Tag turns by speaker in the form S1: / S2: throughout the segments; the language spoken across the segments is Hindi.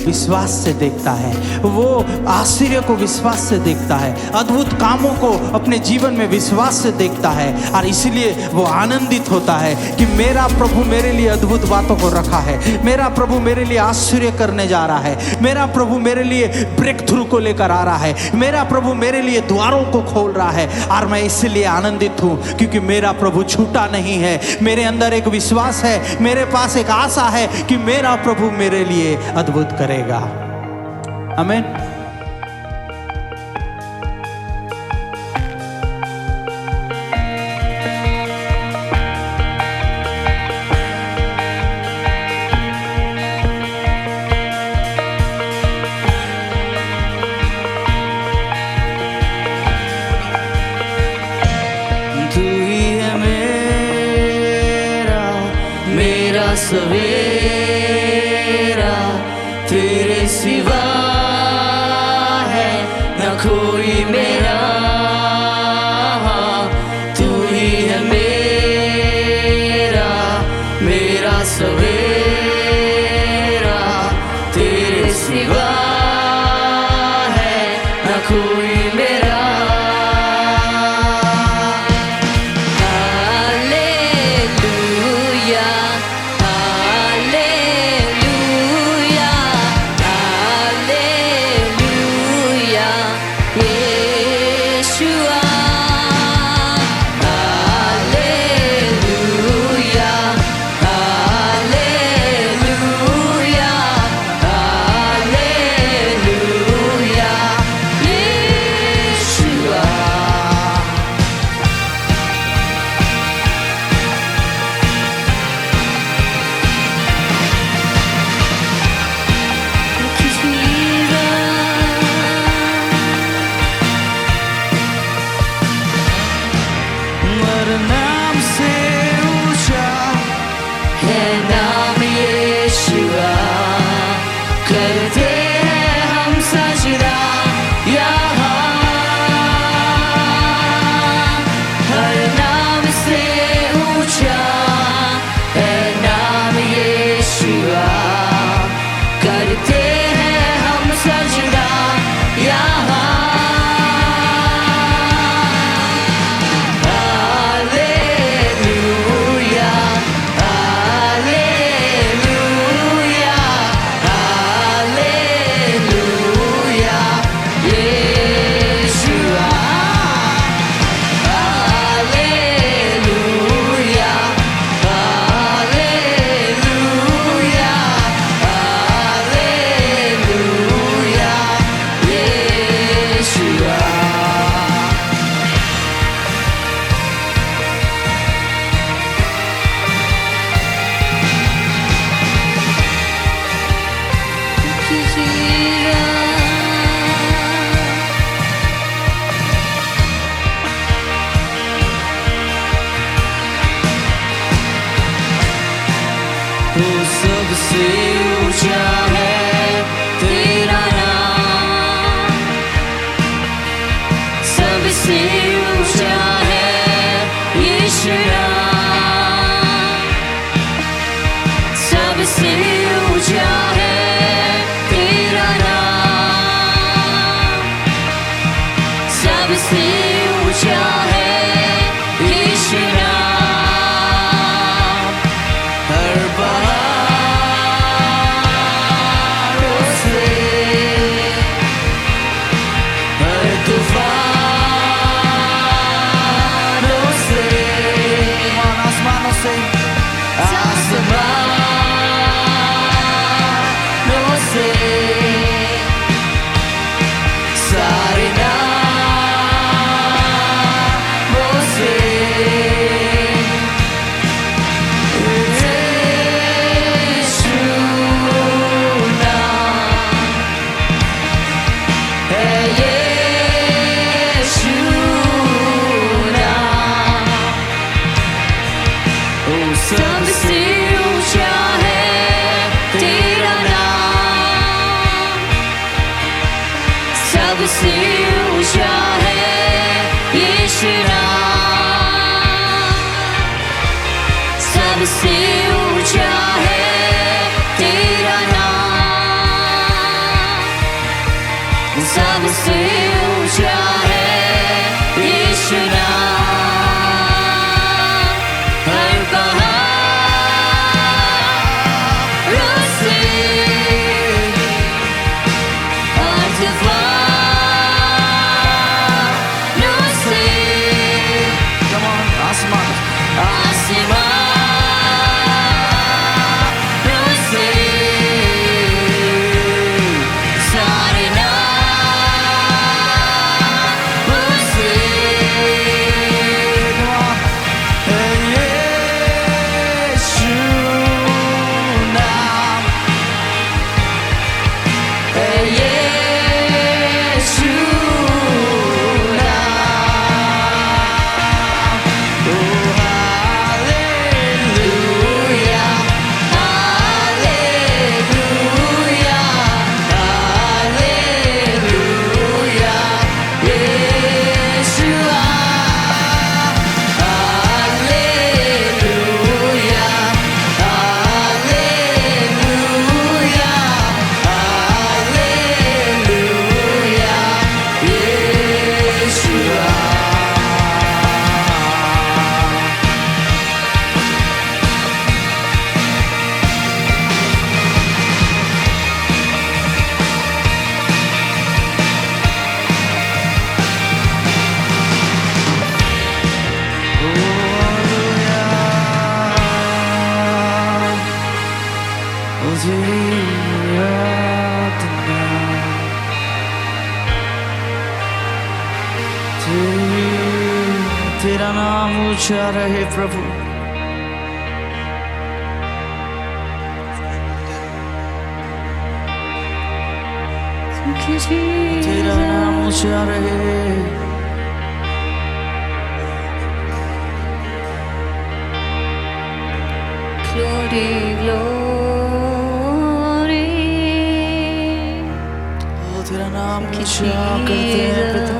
S1: विश्वास से देखता है, वो आश्चर्य को विश्वास से देखता है, अद्भुत कामों को अपने जीवन में विश्वास से देखता है। और इसलिए वो आनंदित होता है कि मेरा प्रभु मेरे लिए अद्भुत बातों को रखा है, मेरा प्रभु मेरे लिए आश्चर्य करने जा रहा है, मेरा प्रभु मेरे लिए ब्रेक थ्रू को लेकर आ रहा है, मेरा प्रभु मेरे लिए द्वारों को खोल रहा है। और मैं इसलिए आनंदित हूँ क्योंकि मेरा प्रभु छूटा नहीं है। मेरे अंदर एक विश्वास है, मेरे पास एक आशा है कि मेरा प्रभु मेरे लिए अद्भुत करेगा। आमीन।
S2: तू ही है मेरा सवेरा, तेरे सिवा है न कोई मेरा। तू ही है मेरा सवेरा, तेरे सिवा है न कोई मेरा। नाम से ऊंचा है नाम यीशुआ, करते हैं हम सजदा यहाँ। हर नाम से ऊंचा है नाम यीशुआ, करते हैं हम सजदा यहाँ। वो सबसे ऊंचा है तेरा नाम, सबसे ऊंचा है यीशु नाम, सबसे ऊंचा है तेरा नाम, सबसे ऊंचा है यीशु नाम। हर बहारों से, हर तूफानों से, आसमानों से, आसमानों से, सारे नामों से सबसे ऊंचा तेरा नाम ऊंचा रहे प्रभु। तेरा नाम ऊंचा रहे।
S3: Glory, glory.
S2: तेरा नाम ऊंचा करते हैं पिता,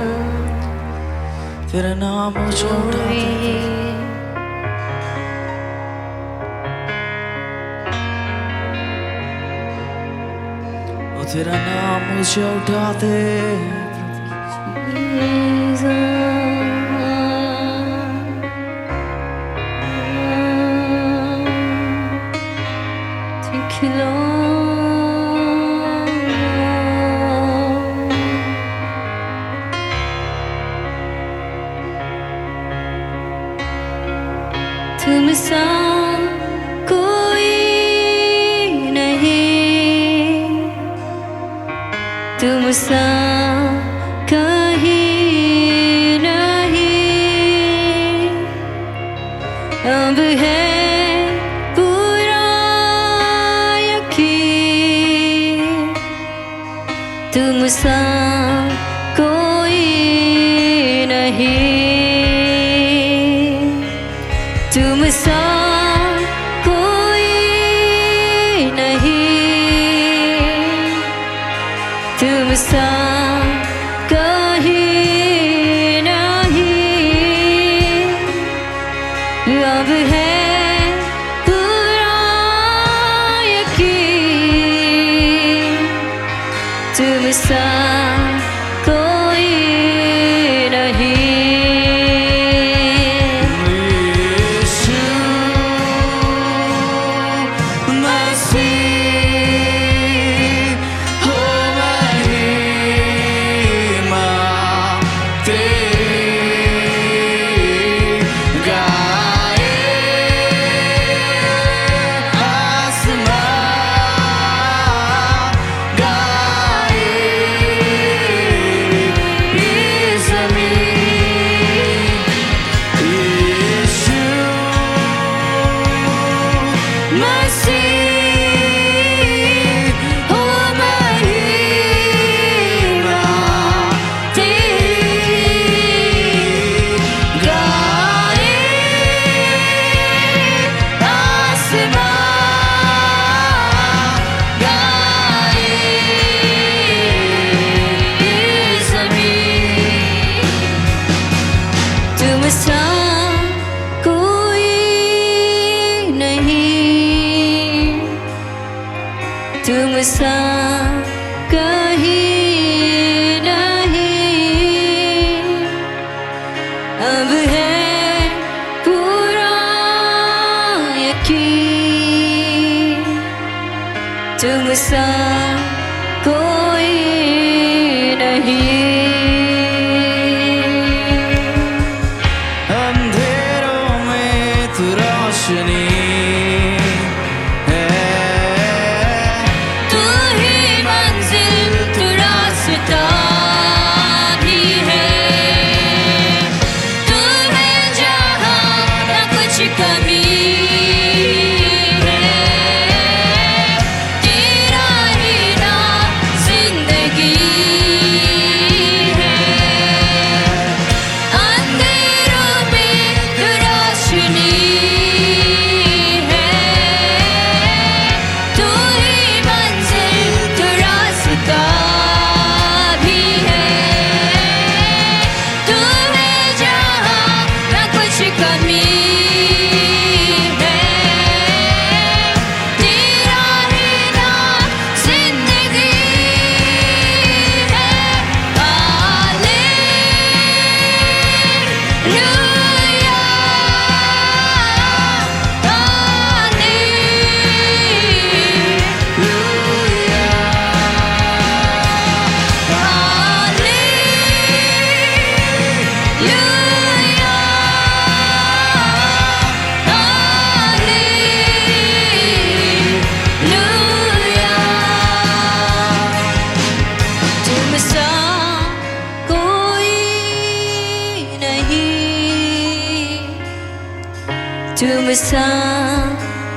S2: तेरा नाम ऊंचा उठाते हैं। तेरा नाम ऊंचा उठाते हैं।
S3: Thank you, Lord. तुम सा कोई नहीं, तुम सा कहीं नहीं, अब है पूरा यकीन, तुम सा कोई नहीं, तुम सा कोई नहीं, तुम सा कहीं नहीं, अब है पूरा यकीन, तुम सा कोई नहीं। तुम सा कोई नहीं, तुम सा कहीं नहीं, अब है पूरा यकीन, तुम सा कोई नहीं।
S2: रोशनी है,
S3: तू ही मंजिल, तू रास्ता भी है, तू है जहाँ न कुछ कमी है, तेरा ही तुम सा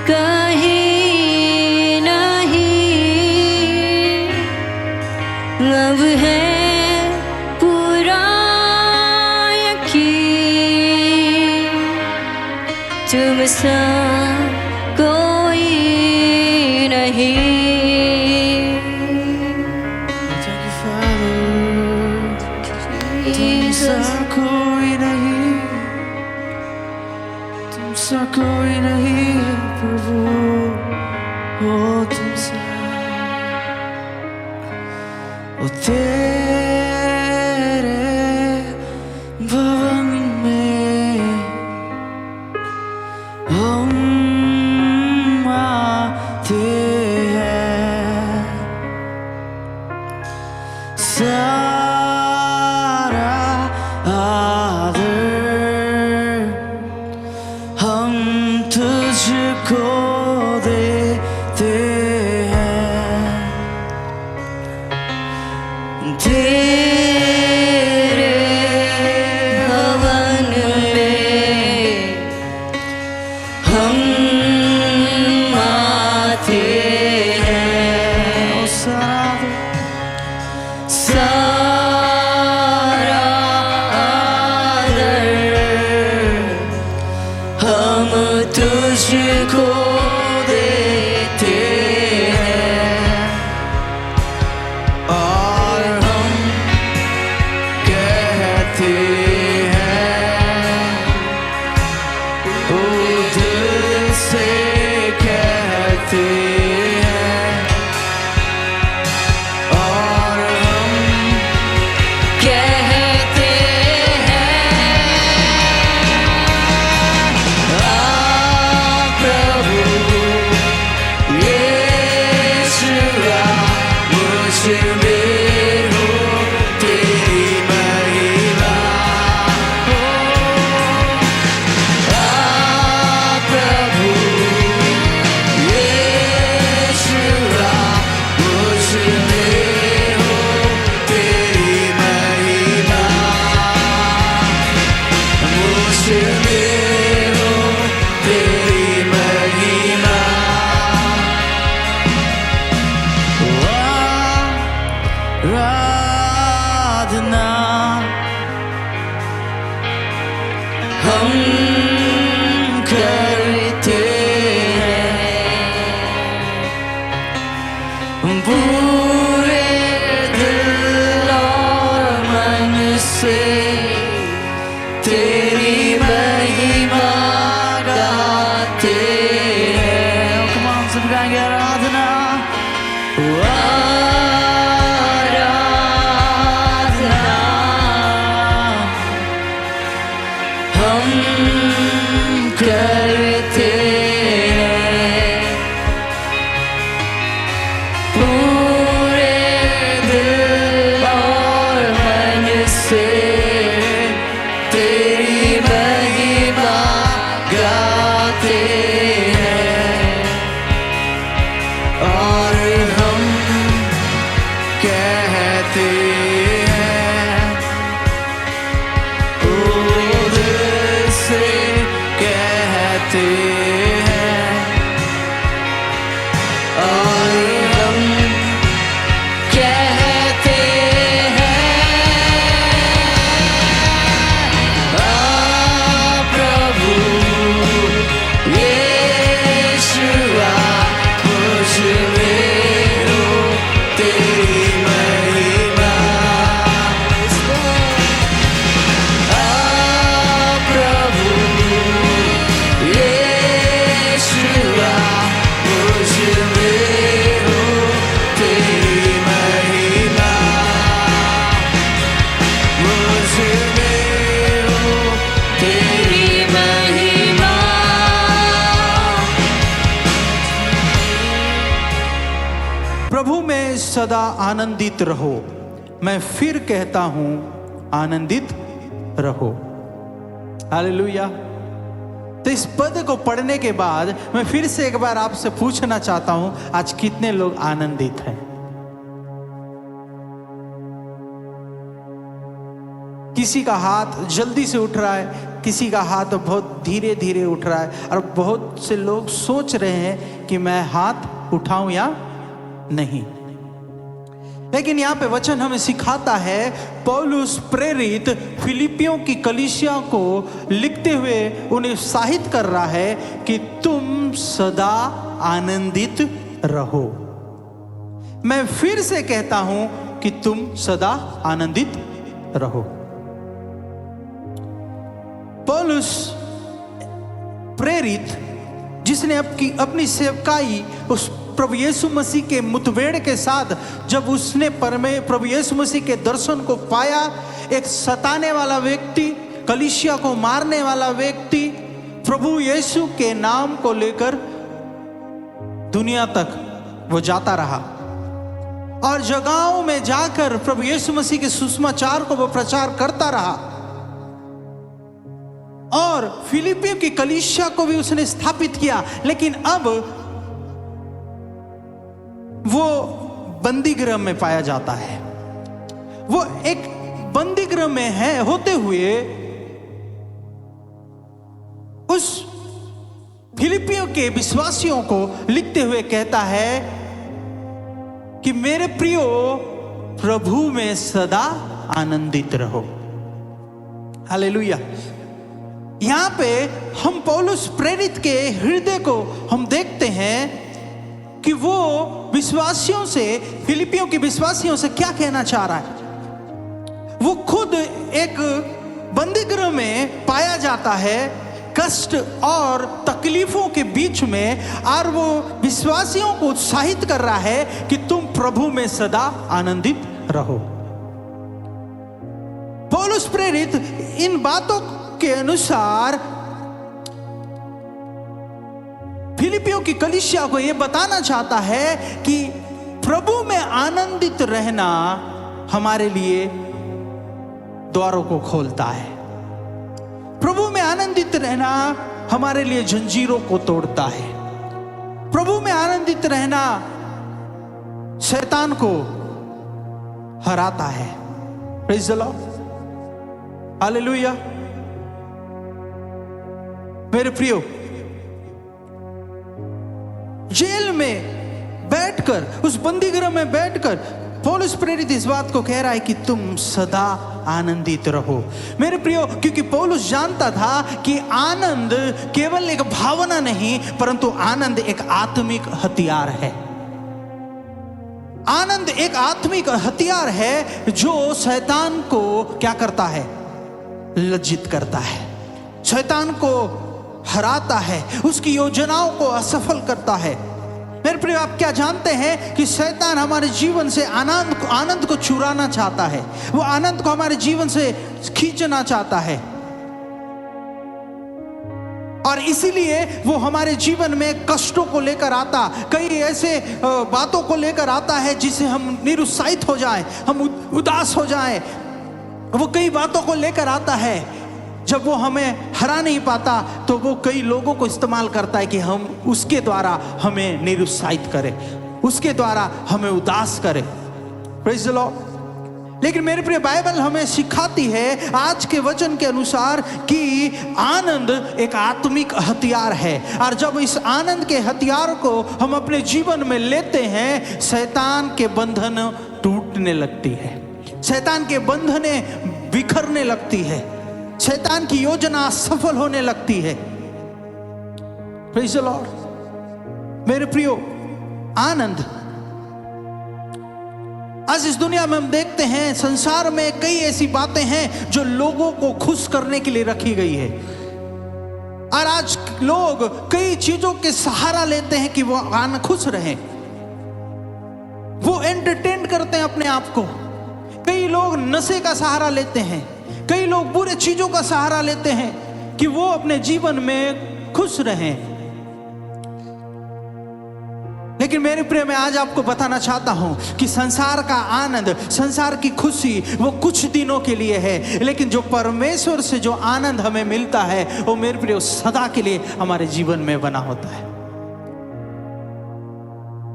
S3: कहीं नहीं, अब है पूरा यकीन, तुम सा कोई नहीं।
S2: Thank you, Father. तुमसा कोई नहीं, तुमसा कोई नहीं प्रभु, ओ तुमसा, ओ तेरे भवन में हम आते हैं, सारा आदर हम तुझको देते हैं,
S3: तेरे भवन में हम आते हैं,
S2: ओ सारा
S3: सारा आदर हम तुझको देते हैं,
S2: और हम कहते हैं, ओ दिल से कहते हैं, और हम
S3: कहते हैं, आ प्रभु
S2: यीशुआ मुझ में हो तेरी महिमा,
S3: आ प्रभु
S2: यीशुआ मुझ में हो तेरी महिमा, मुझ में हो तेरी महिमा, आराधना
S3: हम करते हैं,
S2: पूरे दिल और मन से तेरी महिमा गाते हैं। Come on, सब गाएंगे आराधना,
S3: आराधना हम करते हैं, पूरे दिल और मन से
S2: तेरी महिमा गाते हैं, और हम कहते हैं, ओ दिल से कहते हैं, और हम
S3: कहते हैं, आ प्रभु
S2: यीशुआ मुझ में हो तेरी महिमा,
S3: आ प्रभु
S2: यीशुआ मुझ में हो तेरी महिमा, मुझ में हो तेरी
S3: महिमा,
S1: प्रभु में सदा आनंदित रहो, मैं फिर कहता हूं आनंदित रहो। हालेलुया। तो इस पद को पढ़ने के बाद मैं फिर से एक बार आपसे पूछना चाहता हूं, आज कितने लोग आनंदित हैं? किसी का हाथ जल्दी से उठ रहा है, किसी का हाथ बहुत धीरे धीरे उठ रहा है, और बहुत से लोग सोच रहे हैं कि मैं हाथ उठाऊं या नहीं। लेकिन यहाँ पे वचन हमें सिखाता है, पौलुस प्रेरित फिलिपियों की कलीसिया को लिखते हुए उन्हें उत्साहित कर रहा है कि तुम सदा आनंदित रहो। मैं फिर से कहता हूं कि तुम सदा आनंदित रहो। पौलुस प्रेरित जिसने अपनी सेवकाई उस प्रभु यीशु मसीह के मुठभेड़ के साथ, जब उसने प्रभु यीशु मसीह के दर्शन को पाया, एक सताने वाला व्यक्ति, कलीसिया को मारने वाला व्यक्ति प्रभु यीशु के नाम को लेकर दुनिया तक वो जाता रहा और जगहों में जाकर प्रभु यीशु मसीह के सुसमाचार को वो प्रचार करता रहा, और फिलिपियों की कलीसिया को भी उसने स्थापित किया। लेकिन अब वो बंदी गृह में पाया जाता है। वो एक बंदी गृह में है होते हुए उस फिलिपियों के विश्वासियों को लिखते हुए कहता है कि मेरे प्रियो, प्रभु में सदा आनंदित रहो। हालेलुया। यहां पे हम पौलुस प्रेरित के हृदय को हम देखते हैं कि वो विश्वासियों से, फिलिपियों के विश्वासियों से क्या कहना चाह रहा है। वो खुद एक बंदी गृह में पाया जाता है, कष्ट और तकलीफों के बीच में, और वो विश्वासियों को उत्साहित कर रहा है कि तुम प्रभु में सदा आनंदित रहो। पौलुस प्रेरित इन बातों के अनुसार फिलिपियों की कलीसिया को यह बताना चाहता है कि प्रभु में आनंदित रहना हमारे लिए द्वारों को खोलता है। प्रभु में आनंदित रहना हमारे लिए जंजीरों को तोड़ता है। प्रभु में आनंदित रहना शैतान को हराता है। Praise the Lord, hallelujah. मेरे प्रियो, जेल में बैठकर, उस बंदी गृह में बैठकर पौलुस प्रेरित इस बात को कह रहा है कि तुम सदा आनंदित रहो। मेरे प्रियो, क्योंकि पौलुस जानता था कि आनंद केवल एक भावना नहीं, परंतु आनंद एक आत्मिक हथियार है। आनंद एक आत्मिक हथियार है जो शैतान को क्या करता है? लज्जित करता है, शैतान को हराता है, उसकी योजनाओं को असफल करता है। मेरे प्रिय, आप क्या जानते हैं कि शैतान हमारे जीवन से आनंद को चुराना चाहता है। वो आनंद को हमारे जीवन से खींचना चाहता है, और इसीलिए वो हमारे जीवन में कष्टों को लेकर आता, कई ऐसे बातों को लेकर आता है जिससे हम निरुत्साहित हो जाएं, हम उदास हो जाएं। वो कई बातों को लेकर आता है। जब वो हमें हरा नहीं पाता तो वो कई लोगों को इस्तेमाल करता है कि हम उसके द्वारा हमें निरुत्साहित करें, उसके द्वारा हमें उदास करें। Praise the Lord. लेकिन मेरे प्रिय, बाइबल हमें सिखाती है आज के वचन के अनुसार कि आनंद एक आत्मिक हथियार है, और जब इस आनंद के हथियार को हम अपने जीवन में लेते हैं, शैतान के बंधन टूटने लगती है, शैतान के बंधने बिखरने लगती है, शैतान की योजना सफल होने लगती है। Praise the Lord. मेरे प्रियो, आनंद, आज इस दुनिया में हम देखते हैं संसार में कई ऐसी बातें हैं जो लोगों को खुश करने के लिए रखी गई है, और आज लोग कई चीजों के सहारा लेते हैं कि वो खुश रहें, वो एंटरटेन करते हैं अपने आप को। कई लोग नशे का सहारा लेते हैं, कई लोग बुरे चीजों का सहारा लेते हैं कि वो अपने जीवन में खुश रहें। लेकिन मेरे प्रिय, मैं आज आपको बताना चाहता हूं कि संसार का आनंद, संसार की खुशी वो कुछ दिनों के लिए है, लेकिन जो परमेश्वर से जो आनंद हमें मिलता है वो मेरे प्रिय सदा के लिए हमारे जीवन में बना होता है।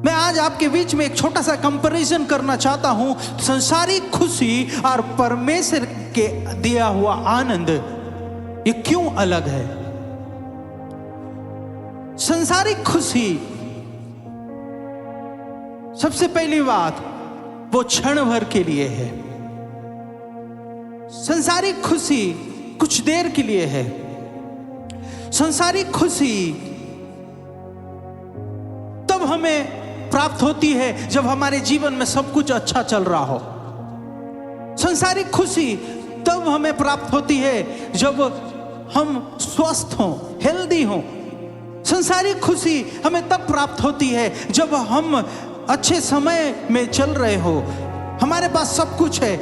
S1: मैं आज आपके बीच में एक छोटा सा कंपैरिजन करना चाहता हूं, संसारिक खुशी और परमेश्वर के दिया हुआ आनंद ये क्यों अलग है? संसारिक खुशी, सबसे पहली बात, वो क्षण भर के लिए है। संसारिक खुशी कुछ देर के लिए है। संसारिक खुशी तब हमें प्राप्त होती है जब हमारे जीवन में सब कुछ अच्छा चल रहा हो। संसारिक खुशी तब हमें प्राप्त होती है जब हम स्वस्थ हों, हेल्दी हों। संसारिक खुशी हमें तब प्राप्त होती है जब हम अच्छे समय में चल रहे हो, हमारे पास सब कुछ है,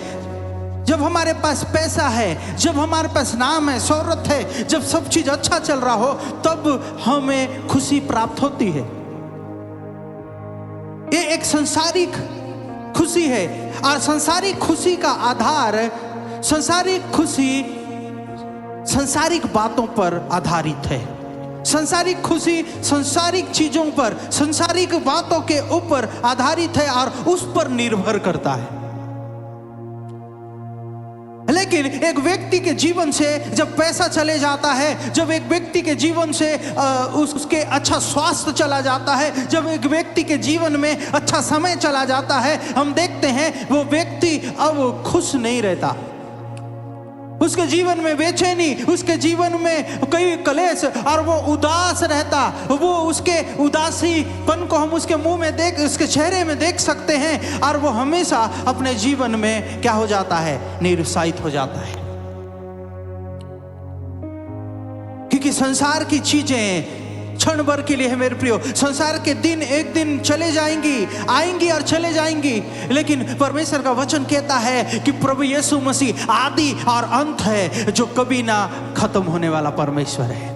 S1: जब हमारे पास पैसा है, जब हमारे पास नाम है, शोहरत है, जब सब चीज अच्छा चल रहा हो, तब हमें खुशी प्राप्त होती है। ये एक संसारिक खुशी है। और संसारिक खुशी का आधार, संसारिक खुशी संसारिक बातों पर आधारित है। संसारिक खुशी संसारिक चीजों पर, संसारिक बातों के ऊपर आधारित है और उस पर निर्भर करता है। लेकिन एक व्यक्ति के जीवन से जब पैसा चले जाता है, जब एक व्यक्ति के जीवन से उसके अच्छा स्वास्थ्य चला जाता है, जब एक व्यक्ति के जीवन में अच्छा समय चला जाता है, हम देखते हैं वो व्यक्ति अब खुश नहीं रहता। उसके जीवन में बेचैनी, उसके जीवन में कई क्लेश और वो उदास रहता। वो उसके उदासीपन को हम उसके मुंह में देख, उसके चेहरे में देख सकते हैं। और वो हमेशा अपने जीवन में क्या हो जाता है? निरुत्साहित हो जाता है। क्योंकि संसार की चीजें क्षण भर के लिए है मेरे प्रियो। संसार के दिन एक दिन चले जाएंगी, आएंगी और चले जाएंगी। लेकिन परमेश्वर का वचन कहता है कि प्रभु यीशु मसीह आदि और अंत है, जो कभी ना खत्म होने वाला परमेश्वर है।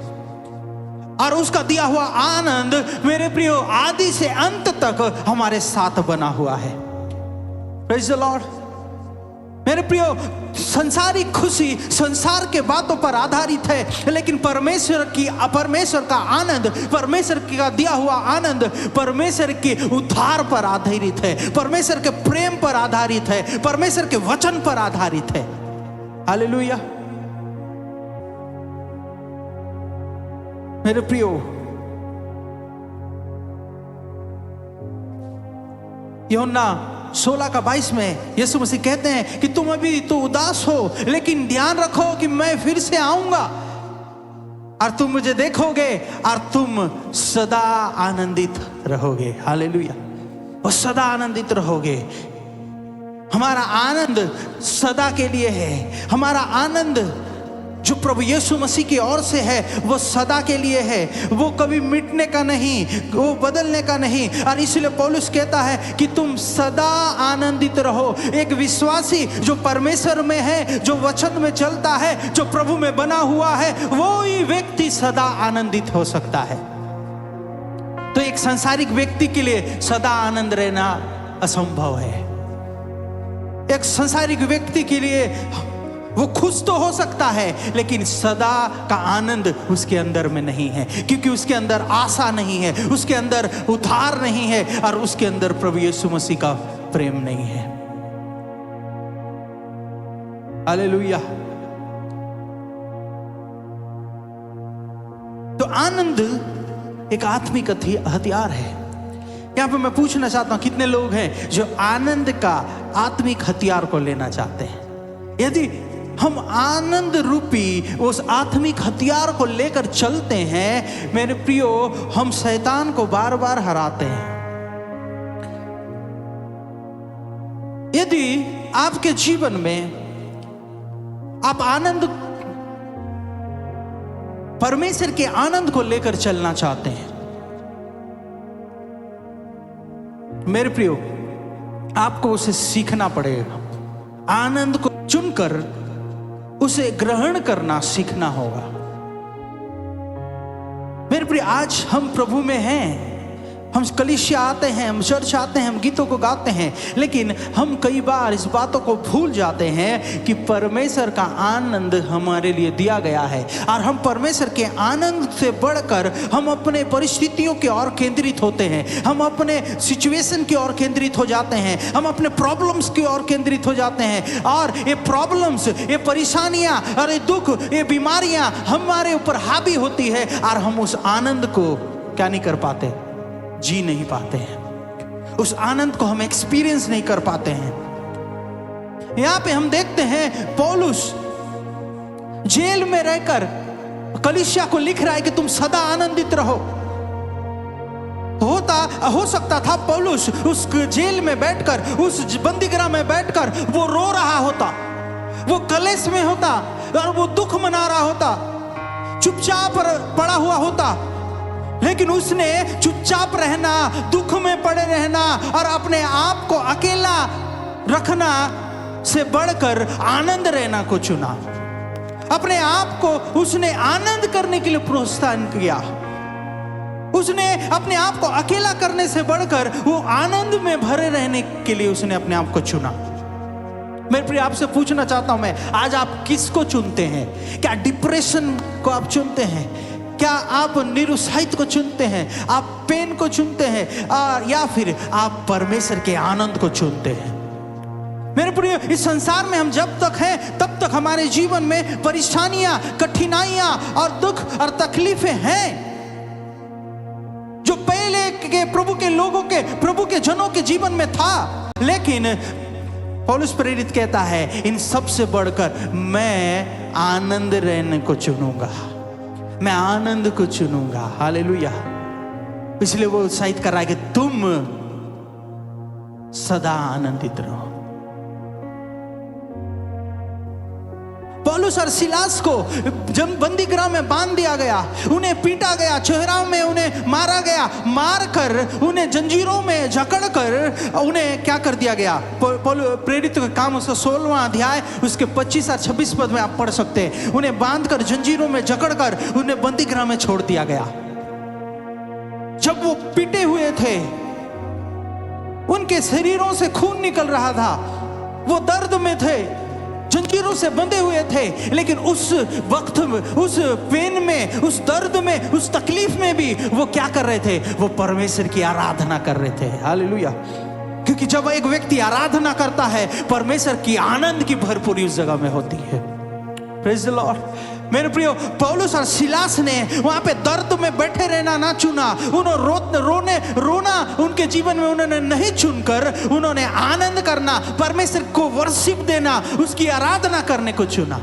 S1: और उसका दिया हुआ आनंद मेरे प्रियो आदि से अंत तक हमारे साथ बना हुआ है। Praise the Lord. मेरे प्रियो, संसारिक खुशी संसार के बातों पर आधारित है, लेकिन परमेश्वर का आनंद, परमेश्वर का दिया हुआ आनंद परमेश्वर के उद्धार पर आधारित है, परमेश्वर के प्रेम पर आधारित है, परमेश्वर के वचन पर आधारित है। हालेलुया। मेरे प्रियो, यूहन्ना 16:22 में यीशु मसीह कहते हैं कि तुम अभी तो उदास हो, लेकिन ध्यान रखो कि मैं फिर से आऊंगा और तुम मुझे देखोगे और तुम सदा आनंदित रहोगे। हालेलुया। और सदा आनंदित रहोगे। हमारा आनंद सदा के लिए है। हमारा आनंद जो प्रभु यीशु मसीह की ओर से है वो सदा के लिए है। वो कभी मिटने का नहीं, वो बदलने का नहीं। और इसलिए पौलुस कहता है कि तुम सदा आनंदित रहो। एक विश्वासी जो परमेश्वर में है, जो वचन में चलता है, जो प्रभु में बना हुआ है, वो ही व्यक्ति सदा आनंदित हो सकता है। तो एक सांसारिक व्यक्ति के लिए सदा आनंद रहना असंभव है। एक सांसारिक व्यक्ति के लिए वो खुश तो हो सकता है, लेकिन सदा का आनंद उसके अंदर में नहीं है, क्योंकि उसके अंदर आशा नहीं है, उसके अंदर उद्धार नहीं है, और उसके अंदर प्रभु यीशु मसीह का प्रेम नहीं है। हालेलुया। तो आनंद एक आत्मिक हथियार है। यहां पे मैं पूछना चाहता हूं, कितने लोग हैं जो आनंद का आत्मिक हथियार को लेना चाहते हैं? यदि हम आनंद रूपी उस आत्मिक हथियार को लेकर चलते हैं, मेरे प्रियो, हम शैतान को बार बार हराते हैं। यदि आपके जीवन में आप आनंद, परमेश्वर के आनंद को लेकर चलना चाहते हैं, मेरे प्रियो, आपको उसे सीखना पड़ेगा। आनंद को चुनकर उसे ग्रहण करना सीखना होगा। मेरे प्रिय, आज हम प्रभु में हैं, हम कलीसिया आते हैं, हम चर्च आते हैं, हम गीतों को गाते हैं, लेकिन हम कई बार इस बातों को भूल जाते हैं कि परमेश्वर का आनंद हमारे लिए दिया गया है। और हम परमेश्वर के आनंद से बढ़कर हम अपने परिस्थितियों की ओर केंद्रित होते हैं, हम अपने सिचुएशन की ओर केंद्रित हो जाते हैं, हम अपने प्रॉब्लम्स की ओर केंद्रित हो जाते हैं। और ये प्रॉब्लम्स, ये परेशानियां और ये दुख, ये बीमारियां हमारे ऊपर हावी होती है और हम उस आनंद को क्या नहीं कर पाते, जी नहीं पाते हैं, उस आनंद को हम एक्सपीरियंस नहीं कर पाते हैं। यहां पे हम देखते हैं पौलुस जेल में रहकर कलीसिया को लिख रहा है कि तुम सदा आनंदित रहो। हो सकता था पौलुस उस जेल में बैठकर, उस बंदीगृह में बैठकर वो रो रहा होता, वो कलेश में होता और वो दुख मना रहा होता, चुपचाप पड़ा हुआ होता, लेकिन उसने चुपचाप रहना, दुख में पड़े रहना और अपने आप को अकेला रखना से बढ़कर आनंद रहना को चुना। अपने आप को उसने आनंद करने के लिए प्रोत्साहन किया। उसने अपने आप को अकेला करने से बढ़कर वो आनंद में भरे रहने के लिए उसने अपने आप को चुना। मेरे प्रिय, आपसे पूछना चाहता हूं मैं, आज आप किसको चुनते हैं? क्या डिप्रेशन को आप चुनते हैं? क्या आप निरुत्साहित को चुनते हैं? आप पेन को चुनते हैं? या फिर आप परमेश्वर के आनंद को चुनते हैं? मेरे प्रिय, इस संसार में हम जब तक हैं तब तक हमारे जीवन में परेशानियां, कठिनाइयां और दुख और तकलीफें हैं, जो पहले के प्रभु के लोगों के, प्रभु के जनों के जीवन में था। लेकिन पौलुस प्रेरित कहता है, इन सब से बढ़कर मैं आनंद रहने को चुनूंगा, मैं आनंद को चुनूंगा। हालेलुया। इसलिए वो उत्साहित कर रहा है कि तुम सदा आनंदित रहो। पौलुस और सिलास को जब बंदी गृह में बांध दिया गया, उन्हें पीटा गया, चेहराओं में उन्हें मारा गया, मारकर उन्हें जंजीरों में जकड़कर उन्हें क्या कर दिया गया? प्रेरित का काम उसका 16वां अध्याय उसके 25 और 26 पद में आप पढ़ सकते हैं। उन्हें बांधकर जंजीरों में जकड़कर उन्हें बंदी गृह में छोड़ दिया गया। जब वो पीटे हुए थे, उनके शरीरों से खून निकल रहा था, वो दर्द में थे, जंजीरों से बंधे हुए थे, लेकिन उस वक्त, उस पेन में, उस दर्द में, उस तकलीफ में भी वो क्या कर रहे थे? वो परमेश्वर की आराधना कर रहे थे। हालेलुया। क्योंकि जब एक व्यक्ति आराधना करता है, परमेश्वर की आनंद की भरपूरी उस जगह में होती है। Praise the Lord. मेरे प्रियो, पौलुस और सिलास ने वहां पे दर्द में बैठे रहना ना चुना। उन्होंने रोना उनके जीवन में उन्होंने नहीं चुनकर उन्होंने आनंद करना, परमेश्वर को वर्शिप देना, उसकी आराधना करने को चुना।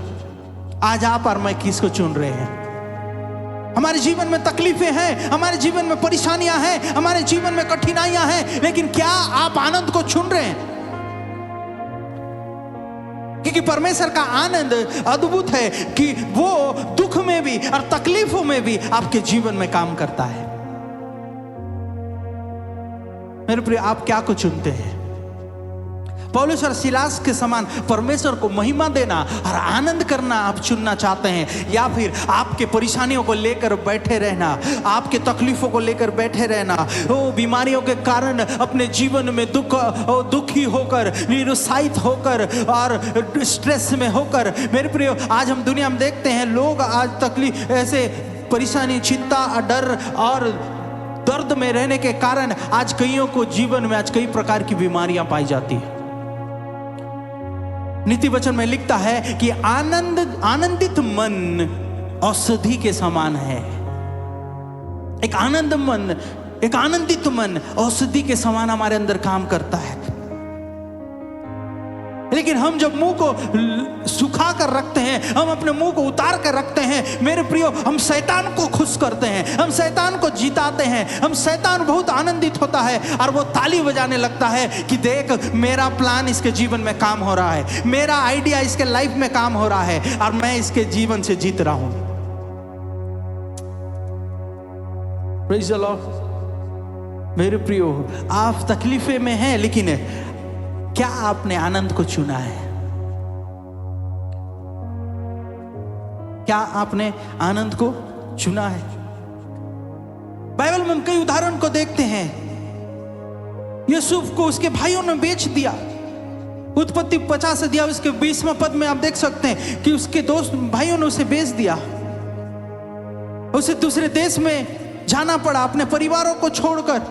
S1: आज आप और मैं किसको चुन रहे हैं? हमारे जीवन में तकलीफें हैं, हमारे जीवन में परेशानियां हैं, हमारे जीवन में कठिनाइयां हैं, लेकिन क्या आप आनंद को चुन रहे हैं? क्योंकि परमेश्वर का आनंद अद्भुत है कि वो दुख में भी और तकलीफों में भी आपके जीवन में काम करता है। मेरे प्रिय, आप क्या को चुनते हैं? पौलुस और सिलास के समान परमेश्वर को महिमा देना और आनंद करना आप चुनना चाहते हैं, या फिर आपके परेशानियों को लेकर बैठे रहना, आपके तकलीफों को लेकर बैठे रहना, वो बीमारियों के कारण अपने जीवन में दुखी होकर, निरुत्साहित होकर और स्ट्रेस में होकर? मेरे प्रिय, आज हम दुनिया में देखते हैं लोग आज तकलीफ, ऐसे परेशानी, चिंता, डर और दर्द में रहने के कारण आज कईयों को जीवन में आज कई प्रकार की बीमारियां पाई जाती है। नीति वचन में लिखता है कि आनंदित मन औषधि के समान है। एक आनंदित मन औषधि के समान हमारे अंदर काम करता है। लेकिन हम जब मुंह को सुखा कर रखते हैं, हम अपने मुंह को उतार कर रखते हैं, मेरे प्रियो, हम शैतान को खुश करते हैं, हम शैतान को जिताते हैं। हम शैतान बहुत आनंदित होता है और वो ताली बजाने लगता है कि देख, मेरा प्लान इसके जीवन में काम हो रहा है, मेरा आइडिया इसके लाइफ में काम हो रहा है और मैं इसके जीवन से जीत रहा हूं। Praise the Lord. मेरे प्रियो, आप तकलीफे में हैं, लेकिन क्या आपने आनंद को चुना है? क्या आपने आनंद को चुना है? बाइबल में हम कई उदाहरण को देखते हैं। यूसुफ को उसके भाइयों ने बेच दिया। उत्पत्ति 50 दिया, उसके 20वें पद में आप देख सकते हैं कि उसके दोस्त भाइयों ने उसे बेच दिया। उसे दूसरे देश में जाना पड़ा अपने परिवारों को छोड़कर,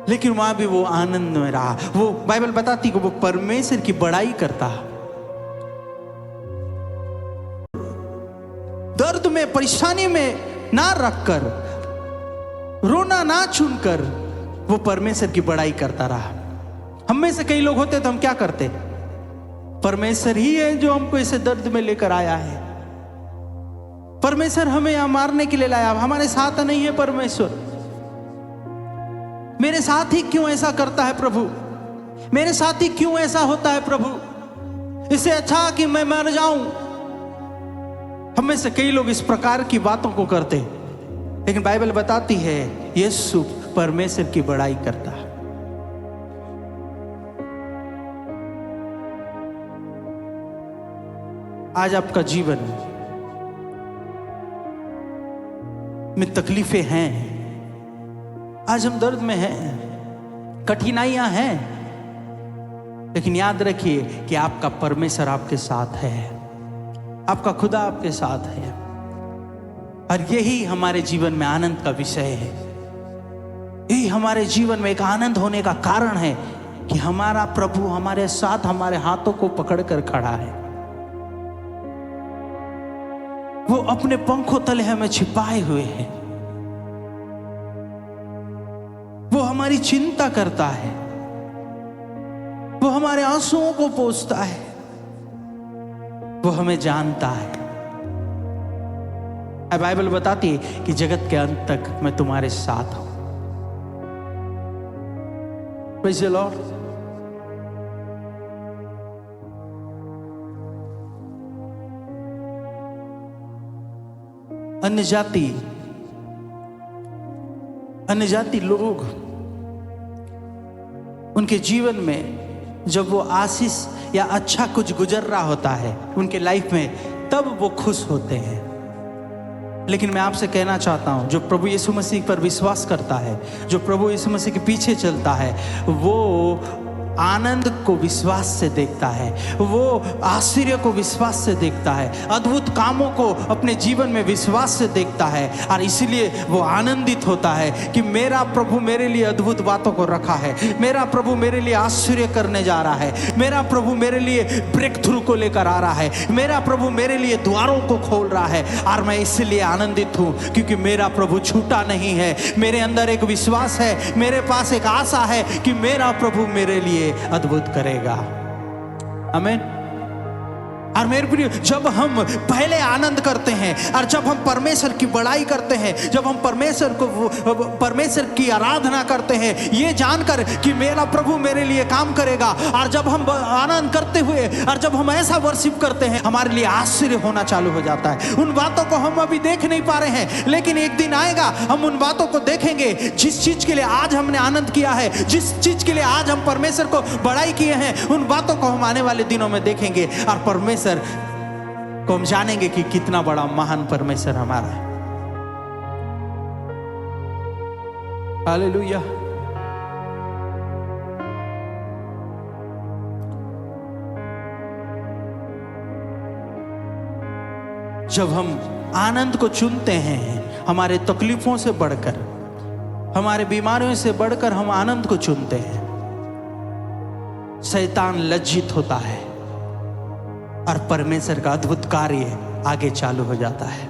S1: लेकिन वहां भी वो आनंद में रहा। वो बाइबल बताती कि वो परमेश्वर की बड़ाई करता। दर्द में, परेशानी में ना रखकर, रोना ना चुनकर वो परमेश्वर की बड़ाई करता रहा। हम में से कई लोग होते तो हम क्या करते? परमेश्वर ही है जो हमको इसे दर्द में लेकर आया है, परमेश्वर हमें यहां मारने के लिए लाया, हमारे साथ नहीं है परमेश्वर। मेरे साथ ही क्यों ऐसा करता है प्रभु? मेरे साथ ही क्यों ऐसा होता है प्रभु? इससे अच्छा कि मैं मर जाऊं। हम में से कई लोग इस प्रकार की बातों को करते, लेकिन बाइबल बताती है यीशु परमेश्वर की बड़ाई करता। आज आपका जीवन में तकलीफें हैं, आज हम दर्द में हैं, कठिनाइयां हैं, लेकिन याद रखिए कि आपका परमेश्वर आपके साथ है, आपका खुदा आपके साथ है। और यही हमारे जीवन में आनंद का विषय है। यही हमारे जीवन में एक आनंद होने का कारण है कि हमारा प्रभु हमारे साथ, हमारे हाथों को पकड़कर खड़ा है। वो अपने पंखों तले हमें छिपाए हुए हैं। वो हमारी चिंता करता है, वो हमारे आंसुओं को पोंछता है, वो हमें जानता है। बाइबल बताती है कि जगत के अंत तक मैं तुम्हारे साथ हूं। Praise the Lord. अन्य जाति लोग, उनके जीवन में जब वो आशीष या अच्छा कुछ गुजर रहा होता है उनके लाइफ में, तब वो खुश होते हैं। लेकिन मैं आपसे कहना चाहता हूं, जो प्रभु यीशु मसीह पर विश्वास करता है, जो प्रभु यीशु मसीह के पीछे चलता है, वो आनंद को विश्वास से देखता है, वो आश्चर्य को विश्वास से देखता है, अद्भुत कामों को अपने जीवन में विश्वास से देखता है। और इसलिए वो आनंदित होता है कि मेरा प्रभु मेरे लिए अद्भुत बातों को रखा है, मेरा प्रभु मेरे लिए आश्चर्य करने जा रहा है, मेरा प्रभु मेरे लिए ब्रेक थ्रू को लेकर आ रहा है, मेरा प्रभु मेरे लिए द्वारों को खोल रहा है। और मैं इसलिए आनंदित हूं क्योंकि मेरा प्रभु छूटा नहीं है। मेरे अंदर एक विश्वास है, मेरे पास एक आशा है कि मेरा प्रभु मेरे लिए अद्भुत करेगा। आमीन। और मेरे प्रिय, जब हम पहले आनंद करते हैं और जब हम परमेश्वर की बड़ाई करते हैं, जब हम परमेश्वर की आराधना करते हैं ये जानकर कि मेरा प्रभु मेरे लिए काम करेगा, और जब हम आनंद करते हुए और जब हम ऐसा वर्शिप करते हैं, हमारे लिए आश्चर्य होना चालू हो जाता है। उन बातों को हम अभी देख नहीं पा रहे हैं, लेकिन एक दिन आएगा हम उन बातों को देखेंगे। जिस चीज के लिए आज हमने आनंद किया है, जिस चीज के लिए आज हम परमेश्वर को बड़ाई किए हैं, उन बातों को हम आने वाले दिनों में देखेंगे और परमेश्वर को हम जानेंगे कि कितना बड़ा महान परमेश्वर हमारा है। हालेलुया। जब हम आनंद को चुनते हैं, हमारे तकलीफों से बढ़कर, हमारे बीमारियों से बढ़कर हम आनंद को चुनते हैं, शैतान लज्जित होता है और परमेश्वर का अद्भुत कार्य आगे चालू हो जाता है।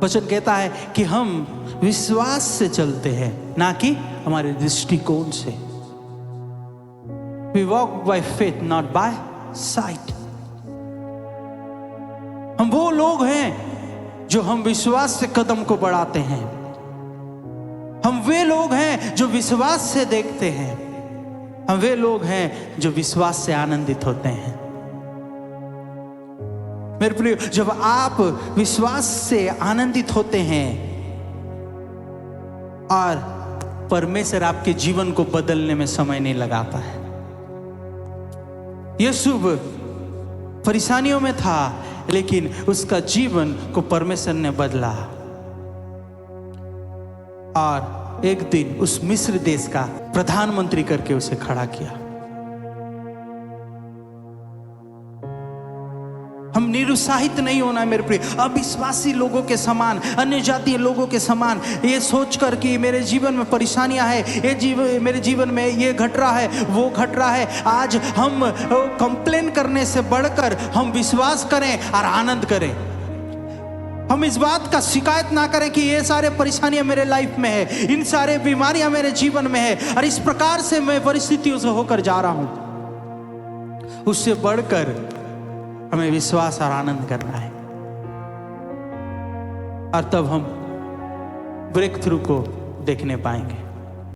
S1: वचन कहता है कि हम विश्वास से चलते हैं, ना कि हमारे दृष्टिकोण से। We walk by faith, not by sight. हम वो लोग हैं जो हम विश्वास से कदम को बढ़ाते हैं। हम वे लोग हैं जो विश्वास से देखते हैं। हम वे लोग हैं जो विश्वास से आनंदित होते हैं। मेरे प्रिय, जब आप विश्वास से आनंदित होते हैं और परमेश्वर आपके जीवन को बदलने में समय नहीं लगाता है। यूसुफ परेशानियों में था, लेकिन उसका जीवन को परमेश्वर ने बदला और एक दिन उस मिस्र देश का प्रधानमंत्री करके उसे खड़ा किया। हम निरुत्साहित नहीं होना है मेरे प्रिय, अविश्वासी लोगों के समान, अन्य जातीय लोगों के समान ये सोचकर कि मेरे जीवन में परेशानियां है, मेरे जीवन में ये घट रहा है, वो घट रहा है। आज हम कंप्लेन करने से बढ़कर हम विश्वास करें और आनंद करें। हम इस बात का शिकायत ना करें कि ये सारे परेशानियां मेरे लाइफ में है, इन सारे बीमारियां मेरे जीवन में है और इस प्रकार से मैं परिस्थितियों से होकर जा रहा हूं। उससे बढ़कर हमें विश्वास और आनंद करना है और तब हम ब्रेक थ्रू को देखने पाएंगे।